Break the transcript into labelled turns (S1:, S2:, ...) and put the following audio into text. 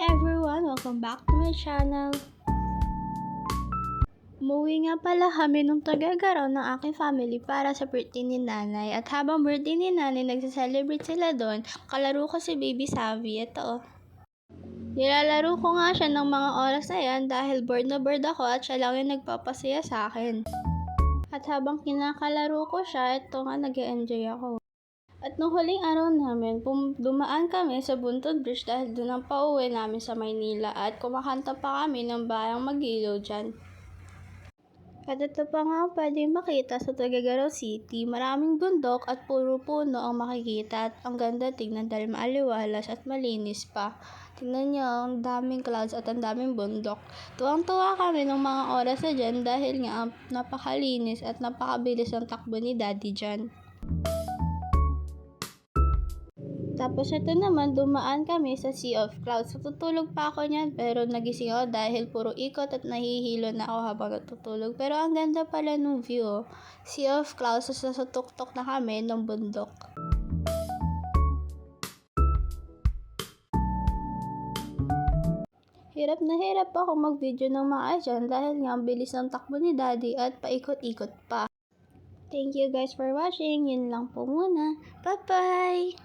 S1: everyone! Welcome back to my channel. Umuwi nga pala kami nung Tagagaraw ng aking family para sa birthday ni nanay. At habang birthday ni nanay, nagsaselebrate sila doon. Kalaro ko si Baby Savvy. Ito. Nilalaro ko nga siya ng mga oras na yan dahil bored na bored ako at siya lang yung nagpapasaya sa akin. At habang kinakalaro ko siya, ito nga nag-e-enjoy ako. At nung huling araw namin, dumaan kami sa Buntod Bridge dahil doon ang pauwi namin sa Maynila at kumakanta pa kami ng Bayang Mag-ilaw dyan. At ito pa nga pwede makita sa Tagagaraw City, maraming bundok at puro puno ang makikita at ang ganda tignan dahil maaliwalas at malinis pa. Tingnan nyo, ang daming clouds at ang daming bundok. Tuwang-tuwa kami ng mga oras na dyan dahil nga napakalinis at napakabilis ang takbo ni Daddy dyan. Tapos ito naman, dumaan kami sa Sea of Clouds. Tutulog pa ako niyan pero nagising ako dahil puro ikot at nahihilo na ako habang natutulog. Pero ang ganda pala ng view. Sea of Clouds, sa tuktok na kami ng bundok. Hirap na hirap ako mag-video ng maayos dyan dahil nga ang bilis ng takbo ni Daddy at paikot-ikot pa. Thank you guys for watching. Yun lang po muna. Bye-bye!